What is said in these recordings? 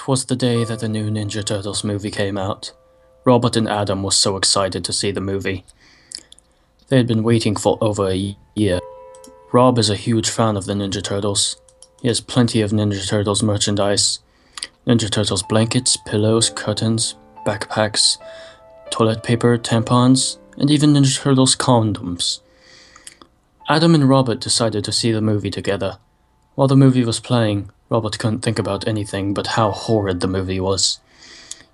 'Twas the day that the new Ninja Turtles movie came out. Robert and Adam were so excited to see the movie. They had been waiting for over a year. Rob is a huge fan of the Ninja Turtles. He has plenty of Ninja Turtles merchandise. Ninja Turtles blankets, pillows, curtains, backpacks, toilet paper, tampons, and even Ninja Turtles condoms. Adam and Robert decided to see the movie together. While the movie was playing, Robert couldn't think about anything but how horrid the movie was.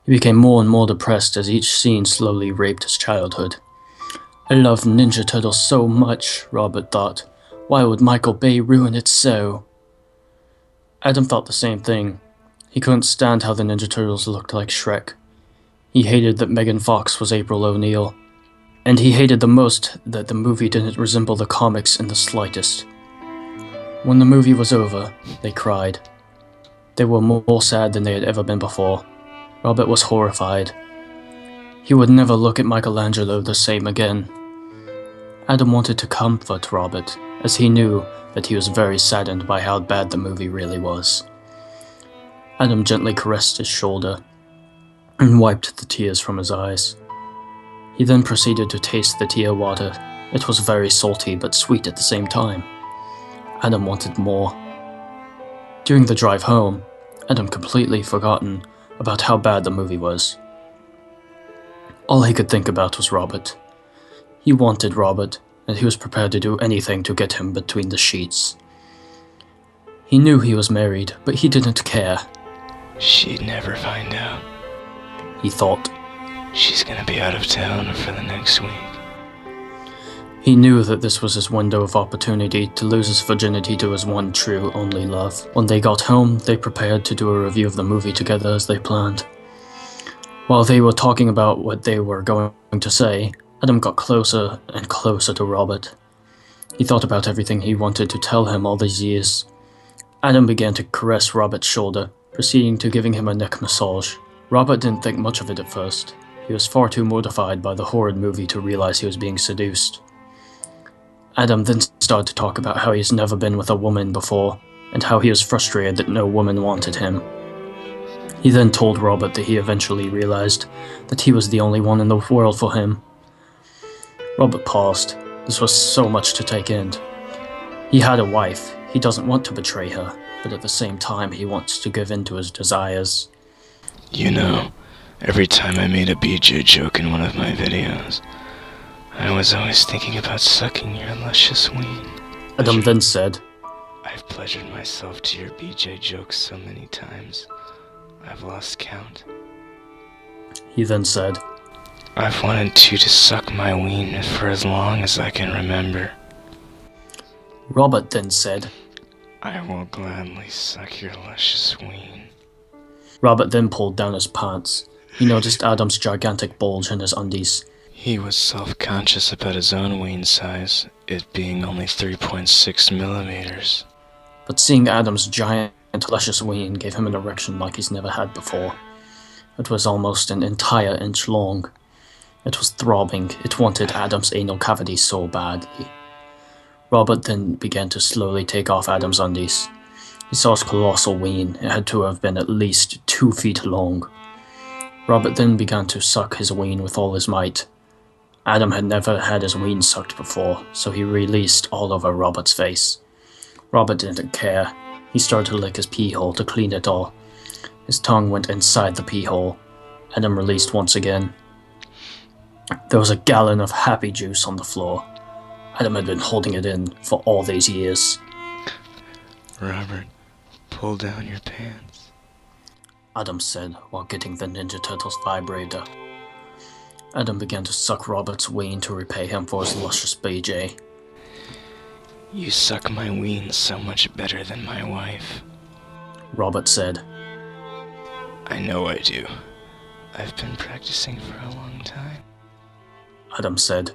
He became more and more depressed as each scene slowly raped his childhood. I love Ninja Turtles so much, Robert thought. Why would Michael Bay ruin it so? Adam thought the same thing. He couldn't stand how the Ninja Turtles looked like Shrek. He hated that Megan Fox was April O'Neil. And he hated the most that the movie didn't resemble the comics in the slightest. When the movie was over, they cried. They were more sad than they had ever been before. Robert was horrified. He would never look at Michelangelo the same again. Adam wanted to comfort Robert, as he knew that he was very saddened by how bad the movie really was. Adam gently caressed his shoulder and wiped the tears from his eyes. He then proceeded to taste the tear water. It was very salty but sweet at the same time. Adam wanted more. During the drive home, Adam completely forgotten about how bad the movie was. All he could think about was Robert. He wanted Robert, and he was prepared to do anything to get him between the sheets. He knew he was married, but he didn't care. She'd never find out. He thought. She's gonna be out of town for the next week. He knew that this was his window of opportunity to lose his virginity to his one true, only love. When they got home, they prepared to do a review of the movie together as they planned. While they were talking about what they were going to say, Adam got closer and closer to Robert. He thought about everything he wanted to tell him all these years. Adam began to caress Robert's shoulder, proceeding to giving him a neck massage. Robert didn't think much of it at first. He was far too mortified by the horrid movie to realize he was being seduced. Adam then started to talk about how he's never been with a woman before, and how he was frustrated that no woman wanted him. He then told Robert that he eventually realized that he was the only one in the world for him. Robert paused. This was so much to take in. He had a wife. He doesn't want to betray her, but at the same time he wants to give in to his desires. You know, every time I made a BJ joke in one of my videos, I was always thinking about sucking your luscious ween. Adam then said, I've pleasured myself to your BJ jokes so many times, I've lost count. He then said, I've wanted you to suck my ween for as long as I can remember. Robert then said, I will gladly suck your luscious ween. Robert then pulled down his pants. He noticed Adam's gigantic bulge in his undies. He was self-conscious about his own ween size, it being only 3.6 millimeters. But seeing Adam's giant, luscious ween gave him an erection like he's never had before. It was almost an entire inch long. It was throbbing. It wanted Adam's anal cavity so badly. Robert then began to slowly take off Adam's undies. He saw his colossal ween. It had to have been at least 2 feet long. Robert then began to suck his ween with all his might. Adam had never had his ween sucked before, so he released all over Robert's face. Robert didn't care. He started to lick his pee hole to clean it all. His tongue went inside the pee hole. Adam released once again. There was a gallon of happy juice on the floor. Adam had been holding it in for all these years. Robert, pull down your pants, Adam said while getting the Ninja Turtles vibrator. Adam began to suck Robert's ween to repay him for his luscious BJ. You suck my ween so much better than my wife. Robert said. I know I do. I've been practicing for a long time. Adam said.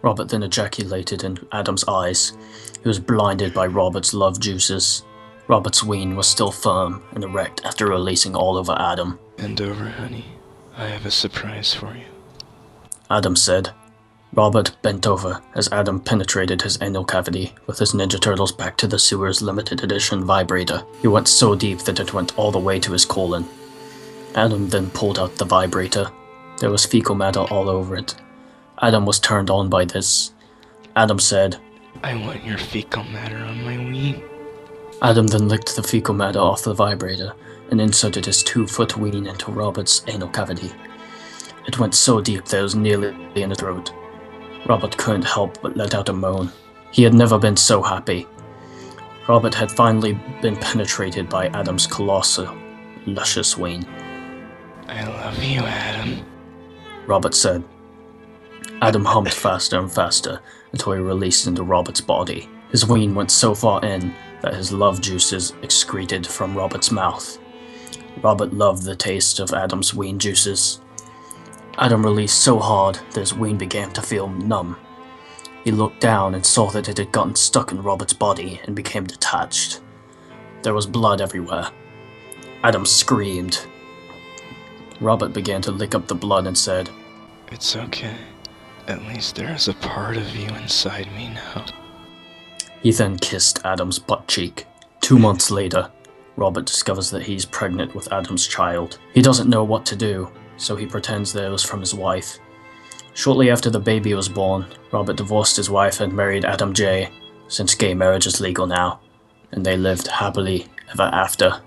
Robert then ejaculated in Adam's eyes. He was blinded by Robert's love juices. Robert's ween was still firm and erect after releasing all over Adam. Bend over, honey. I have a surprise for you. Adam said. Robert bent over as Adam penetrated his anal cavity with his Ninja Turtles Back to the Sewers limited edition vibrator. He went so deep that it went all the way to his colon. Adam then pulled out the vibrator. There was fecal matter all over it. Adam was turned on by this. Adam said, "I want your fecal matter on my ween." Adam then licked the fecal matter off the vibrator and inserted his 2-foot ween into Robert's anal cavity. It went so deep that it was nearly in his throat. Robert couldn't help but let out a moan. He had never been so happy. Robert had finally been penetrated by Adam's colossal, luscious ween. "I love you, Adam," Robert said. Adam humped faster and faster until he released into Robert's body. His ween went so far in that his love juices excreted from Robert's mouth. Robert loved the taste of Adam's ween juices. Adam released so hard that his ween began to feel numb. He looked down and saw that it had gotten stuck in Robert's body and became detached. There was blood everywhere. Adam screamed. Robert began to lick up the blood and said, "It's okay. At least there is a part of you inside me now." He then kissed Adam's butt cheek. 2 months later, Robert discovers that he's pregnant with Adam's child. He doesn't know what to do, so he pretends that it was from his wife. Shortly after the baby was born, Robert divorced his wife and married Adam J., since gay marriage is legal now, and they lived happily ever after.